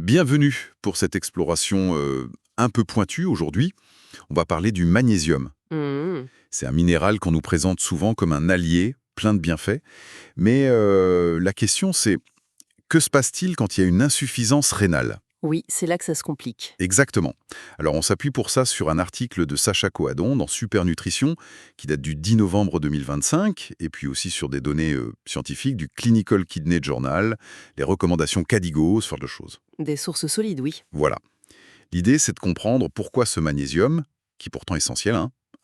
Bienvenue pour cette exploration un peu pointue aujourd'hui. On va parler du magnésium. Mmh. C'est un minéral qu'on nous présente souvent comme un allié, plein de bienfaits. Mais la question c'est, que se passe-t-il quand il y a une insuffisance rénale? Oui, c'est là que ça se complique. Exactement. Alors on s'appuie pour ça sur un article de Sacha Coadon dans Super Nutrition qui date du 10 novembre 2025 et puis aussi sur des données scientifiques du Clinical Kidney Journal, les recommandations Cadigo, ce genre de choses. Des sources solides, oui. Voilà. L'idée, c'est de comprendre pourquoi ce magnésium, qui est pourtant essentiel,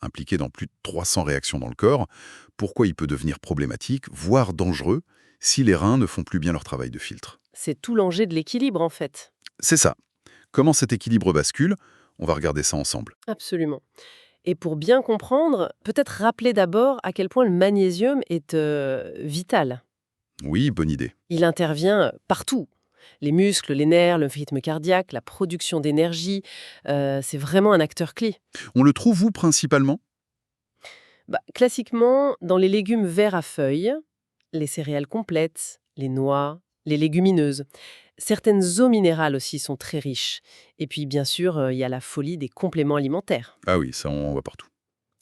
impliqué dans plus de 300 réactions dans le corps, pourquoi il peut devenir problématique, voire dangereux, si les reins ne font plus bien leur travail de filtre. C'est tout l'enjeu de l'équilibre, en fait. C'est ça. Comment cet équilibre bascule? On va regarder ça ensemble. Absolument. Et pour bien comprendre, peut-être rappeler d'abord à quel point le magnésium est vital. Oui, bonne idée. Il intervient partout. Les muscles, les nerfs, le rythme cardiaque, la production d'énergie, c'est vraiment un acteur clé. On le trouve où principalement? Classiquement, dans les légumes verts à feuilles, les céréales complètes, les noix, les légumineuses. Certaines eaux minérales aussi sont très riches. Et puis, bien sûr, il y a la folie des compléments alimentaires. Ah oui, ça on voit partout.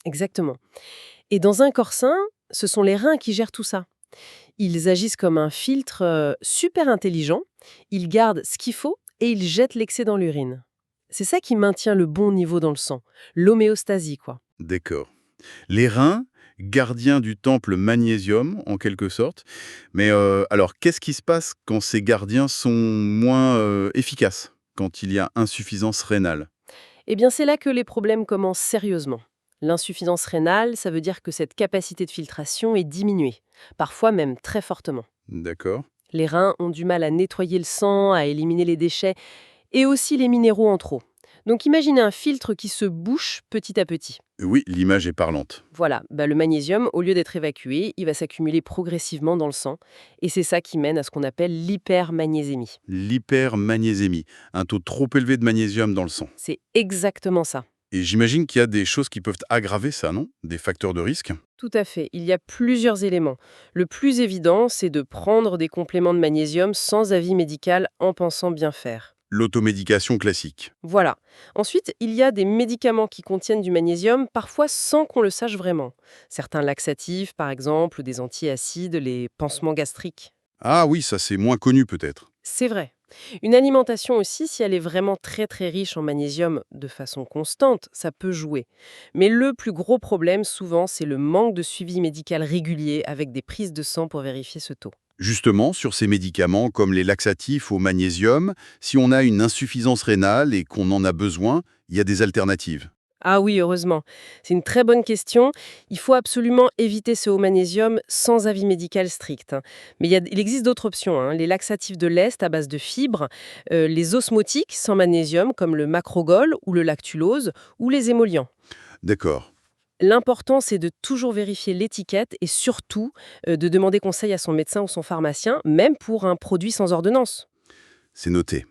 Exactement. Et dans un corps sain, ce sont les reins qui gèrent tout ça. Ils agissent comme un filtre super intelligent. Ils gardent ce qu'il faut et ils jettent l'excès dans l'urine. C'est ça qui maintient le bon niveau dans le sang. L'homéostasie, quoi. D'accord. Les reins, gardiens du temple magnésium, en quelque sorte. Mais alors, qu'est-ce qui se passe quand ces gardiens sont moins efficaces? Quand il y a insuffisance rénale? Eh bien, c'est là que les problèmes commencent sérieusement. L'insuffisance rénale, ça veut dire que cette capacité de filtration est diminuée, parfois même très fortement. D'accord. Les reins ont du mal à nettoyer le sang, à éliminer les déchets et aussi les minéraux en trop. Donc imaginez un filtre qui se bouche petit à petit. Oui, l'image est parlante. Voilà, le magnésium, au lieu d'être évacué, il va s'accumuler progressivement dans le sang. Et c'est ça qui mène à ce qu'on appelle l'hypermagnésémie. L'hypermagnésémie, un taux trop élevé de magnésium dans le sang. C'est exactement ça. Et j'imagine qu'il y a des choses qui peuvent aggraver ça, non? Des facteurs de risque? Tout à fait. Il y a plusieurs éléments. Le plus évident, c'est de prendre des compléments de magnésium sans avis médical en pensant bien faire. L'automédication classique. Voilà. Ensuite, il y a des médicaments qui contiennent du magnésium, parfois sans qu'on le sache vraiment. Certains laxatifs, par exemple, ou des antiacides, les pansements gastriques. Ah oui, ça c'est moins connu peut-être. C'est vrai. Une alimentation aussi, si elle est vraiment très très riche en magnésium de façon constante, ça peut jouer. Mais le plus gros problème, souvent, c'est le manque de suivi médical régulier avec des prises de sang pour vérifier ce taux. Justement, sur ces médicaments comme les laxatifs au magnésium, si on a une insuffisance rénale et qu'on en a besoin, il y a des alternatives. Ah oui, heureusement. C'est une très bonne question. Il faut absolument éviter ce haut magnésium sans avis médical strict, hein. Mais il existe d'autres options, hein. Les laxatifs de l'Est à base de fibres, les osmotiques sans magnésium comme le macrogol ou le lactulose, ou les émollients. D'accord, L'important, c'est de toujours vérifier l'étiquette et surtout de demander conseil à son médecin ou son pharmacien, même pour un produit sans ordonnance. c'est noté.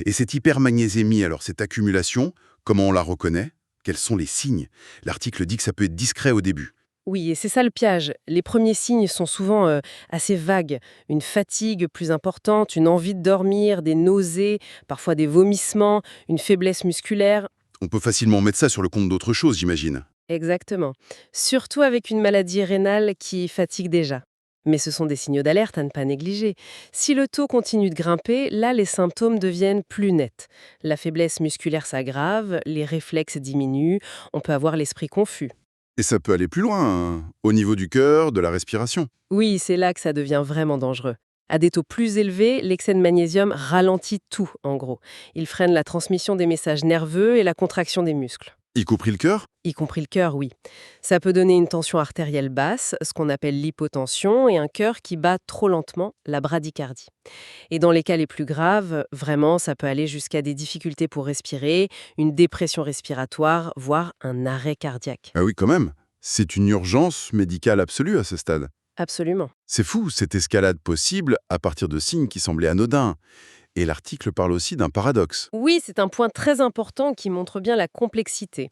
Et cette hypermagnésémie, alors cette accumulation, comment on la reconnaît? Quels sont les signes? L'article dit que ça peut être discret au début. Oui, et c'est ça le piège. Les premiers signes sont souvent assez vagues. Une fatigue plus importante, une envie de dormir, des nausées, parfois des vomissements, une faiblesse musculaire. On peut facilement mettre ça sur le compte d'autre chose, j'imagine. Exactement. Surtout avec une maladie rénale qui fatigue déjà. Mais ce sont des signaux d'alerte à ne pas négliger. Si le taux continue de grimper, là, les symptômes deviennent plus nets. La faiblesse musculaire s'aggrave, les réflexes diminuent, on peut avoir l'esprit confus. Et ça peut aller plus loin, au niveau du cœur, de la respiration. Oui, c'est là que ça devient vraiment dangereux. À des taux plus élevés, l'excès de magnésium ralentit tout, en gros. Il freine la transmission des messages nerveux et la contraction des muscles. Y compris le cœur? Y compris le cœur, oui. Ça peut donner une tension artérielle basse, ce qu'on appelle l'hypotension, et un cœur qui bat trop lentement, la bradycardie. Et dans les cas les plus graves, vraiment, ça peut aller jusqu'à des difficultés pour respirer, une dépression respiratoire, voire un arrêt cardiaque. Ah oui, quand même. C'est une urgence médicale absolue à ce stade. Absolument. C'est fou, cette escalade possible à partir de signes qui semblaient anodins. Et l'article parle aussi d'un paradoxe. Oui, c'est un point très important qui montre bien la complexité.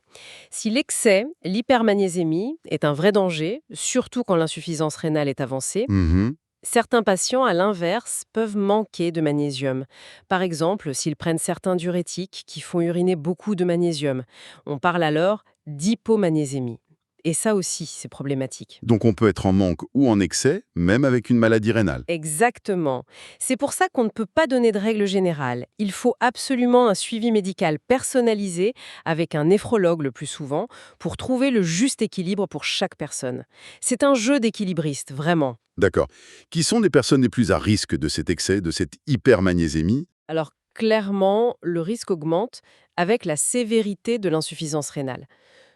Si l'excès, l'hypermagnésémie, est un vrai danger, surtout quand l'insuffisance rénale est avancée, Mhm. Certains patients, à l'inverse, peuvent manquer de magnésium. Par exemple, s'ils prennent certains diurétiques qui font uriner beaucoup de magnésium. On parle alors d'hypomagnésémie. Et ça aussi, c'est problématique. Donc on peut être en manque ou en excès, même avec une maladie rénale. Exactement. C'est pour ça qu'on ne peut pas donner de règle générale. Il faut absolument un suivi médical personnalisé avec un néphrologue le plus souvent pour trouver le juste équilibre pour chaque personne. C'est un jeu d'équilibriste, vraiment. D'accord. Qui sont les personnes les plus à risque de cet excès, de cette hypermagnésémie? Alors clairement, le risque augmente avec la sévérité de l'insuffisance rénale.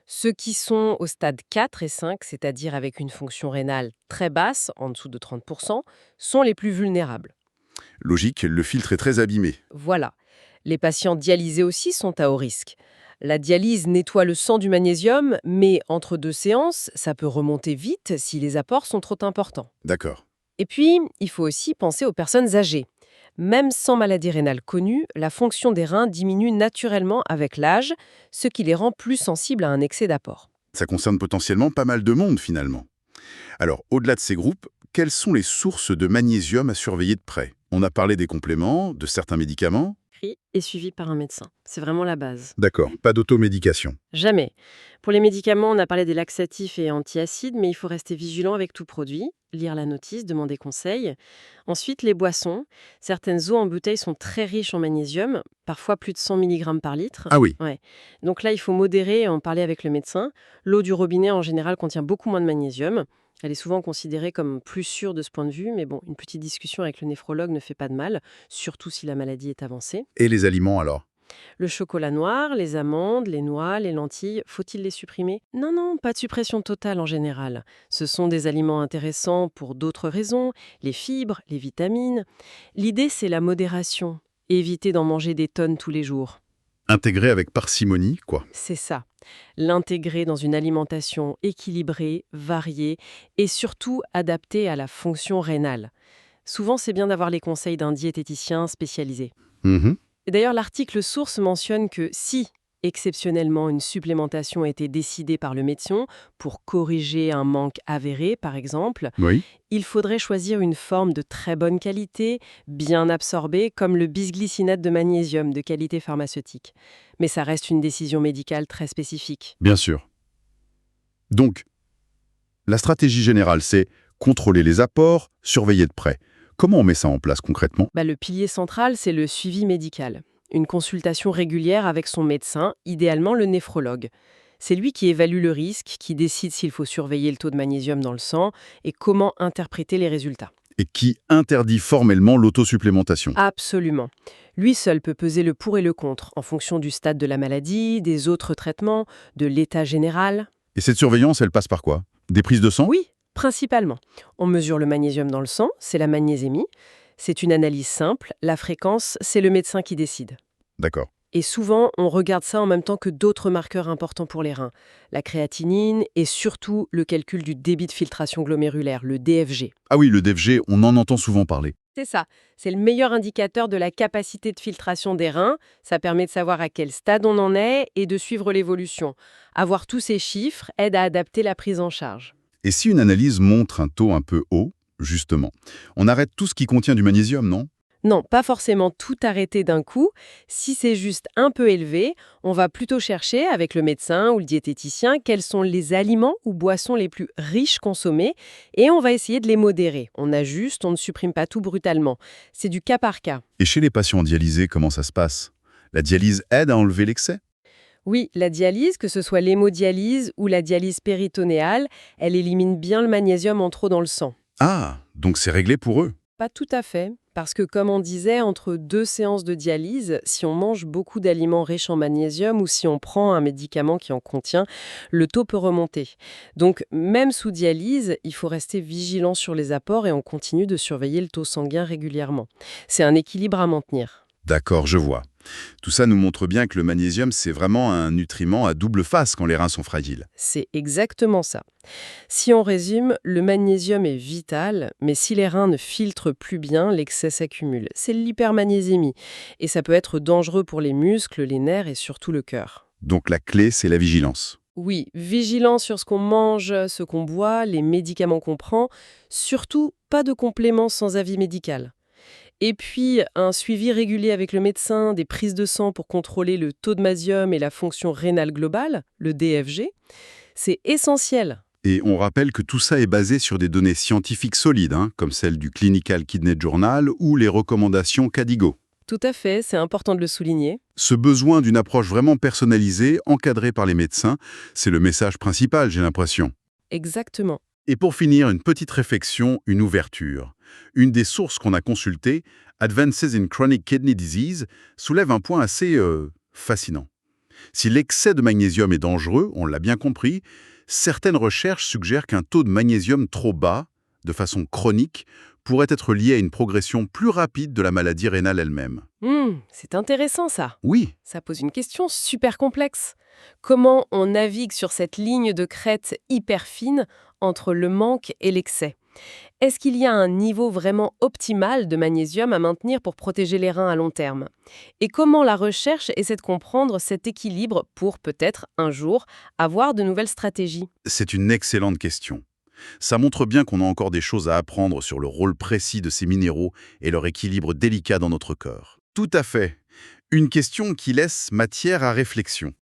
Ceux qui sont au stade 4 et 5, c'est-à-dire avec une fonction rénale très basse, en dessous de 30%, sont les plus vulnérables. Logique, le filtre est très abîmé. Voilà. Les patients dialysés aussi sont à haut risque. La dialyse nettoie le sang du magnésium, mais entre deux séances, ça peut remonter vite si les apports sont trop importants. D'accord. Et puis, il faut aussi penser aux personnes âgées. Même sans maladie rénale connue, la fonction des reins diminue naturellement avec l'âge, ce qui les rend plus sensibles à un excès d'apport. Ça concerne potentiellement pas mal de monde finalement. Alors, au-delà de ces groupes, quelles sont les sources de magnésium à surveiller de près? On a parlé des compléments, de certains médicaments. Pris et suivi par un médecin. C'est vraiment la base. D'accord, pas d'automédication. Jamais. Pour les médicaments, on a parlé des laxatifs et antiacides, mais il faut rester vigilant avec tout produit, lire la notice, demander conseil. Ensuite, les boissons. Certaines eaux en bouteille sont très riches en magnésium, parfois plus de 100 mg par litre. Ah oui, Ouais. Donc là, il faut modérer et en parler avec le médecin. L'eau du robinet, en général, contient beaucoup moins de magnésium. Elle est souvent considérée comme plus sûre de ce point de vue, mais bon, une petite discussion avec le néphrologue ne fait pas de mal, surtout si la maladie est avancée. et les aliments alors? Le chocolat noir, les amandes, les noix, les lentilles, faut-il les supprimer? Non, non, pas de suppression totale en général. Ce sont des aliments intéressants pour d'autres raisons, les fibres, les vitamines. L'idée, c'est la modération. Éviter d'en manger des tonnes tous les jours. Intégrés avec parcimonie, quoi. C'est ça. L'intégrer dans une alimentation équilibrée, variée et surtout adaptée à la fonction rénale. Souvent, c'est bien d'avoir les conseils d'un diététicien spécialisé. Mhm. Et d'ailleurs, l'article source mentionne que si, exceptionnellement, une supplémentation était décidée par le médecin pour corriger un manque avéré, par exemple, Oui. il faudrait choisir une forme de très bonne qualité, bien absorbée, comme le bisglycinate de magnésium de qualité pharmaceutique. Mais ça reste une décision médicale très spécifique. Bien sûr. Donc, la stratégie générale, c'est contrôler les apports, surveiller de près. Comment on met ça en place concrètement? Le pilier central, c'est le suivi médical. Une consultation régulière avec son médecin, idéalement le néphrologue. C'est lui qui évalue le risque, qui décide s'il faut surveiller le taux de magnésium dans le sang et comment interpréter les résultats. Et qui interdit formellement l'autosupplémentation. Absolument. Lui seul peut peser le pour et le contre en fonction du stade de la maladie, des autres traitements, de l'état général. Et cette surveillance, elle passe par quoi? Des prises de sang? Oui, principalement. On mesure le magnésium dans le sang, c'est la magnésémie. C'est une analyse simple, la fréquence, c'est le médecin qui décide. D'accord. Et souvent, on regarde ça en même temps que d'autres marqueurs importants pour les reins. La créatinine et surtout le calcul du débit de filtration glomérulaire, le DFG. Ah oui, le DFG, on en entend souvent parler. C'est ça. C'est le meilleur indicateur de la capacité de filtration des reins. Ça permet de savoir à quel stade on en est et de suivre l'évolution. Avoir tous ces chiffres aide à adapter la prise en charge. Et si une analyse montre un taux un peu haut, justement, on arrête tout ce qui contient du magnésium, non? Non, pas forcément tout arrêter d'un coup. Si c'est juste un peu élevé, on va plutôt chercher avec le médecin ou le diététicien quels sont les aliments ou boissons les plus riches consommés et on va essayer de les modérer. On ajuste, on ne supprime pas tout brutalement. C'est du cas par cas. Et chez les patients dialysés, comment ça se passe? La dialyse aide à enlever l'excès? Oui, la dialyse, que ce soit l'hémodialyse ou la dialyse péritonéale, elle élimine bien le magnésium en trop dans le sang. Ah, donc c'est réglé pour eux. Pas tout à fait, parce que comme on disait, entre deux séances de dialyse, si on mange beaucoup d'aliments riches en magnésium ou si on prend un médicament qui en contient, le taux peut remonter. Donc même sous dialyse, il faut rester vigilant sur les apports et on continue de surveiller le taux sanguin régulièrement. C'est un équilibre à maintenir. D'accord, je vois. Tout ça nous montre bien que le magnésium, c'est vraiment un nutriment à double face quand les reins sont fragiles. C'est exactement ça. Si on résume, le magnésium est vital, mais si les reins ne filtrent plus bien, l'excès s'accumule. C'est l'hypermagnésémie. Et ça peut être dangereux pour les muscles, les nerfs et surtout le cœur. Donc la clé, c'est la vigilance. Oui, vigilant sur ce qu'on mange, ce qu'on boit, les médicaments qu'on prend, surtout pas de compléments sans avis médical. Et puis, un suivi régulier avec le médecin, des prises de sang pour contrôler le taux de magnésium et la fonction rénale globale, le DFG, c'est essentiel. Et on rappelle que tout ça est basé sur des données scientifiques solides, comme celles du Clinical Kidney Journal ou les recommandations KDIGO. Tout à fait, c'est important de le souligner. Ce besoin d'une approche vraiment personnalisée, encadrée par les médecins, c'est le message principal, j'ai l'impression. Exactement. Et pour finir, une petite réflexion, une ouverture. Une des sources qu'on a consultées, Advances in Chronic Kidney Disease, soulève un point assez fascinant. Si l'excès de magnésium est dangereux, on l'a bien compris, certaines recherches suggèrent qu'un taux de magnésium trop bas, de façon chronique, pourrait être lié à une progression plus rapide de la maladie rénale elle-même. C'est intéressant ça. Oui, Ça pose une question super complexe. Comment on navigue sur cette ligne de crête hyper fine entre le manque et l'excès? Est-ce qu'il y a un niveau vraiment optimal de magnésium à maintenir pour protéger les reins à long terme? Et comment la recherche essaie de comprendre cet équilibre pour peut-être, un jour, avoir de nouvelles stratégies? c'est une excellente question. Ça montre bien qu'on a encore des choses à apprendre sur le rôle précis de ces minéraux et leur équilibre délicat dans notre corps. Tout à fait. Une question qui laisse matière à réflexion.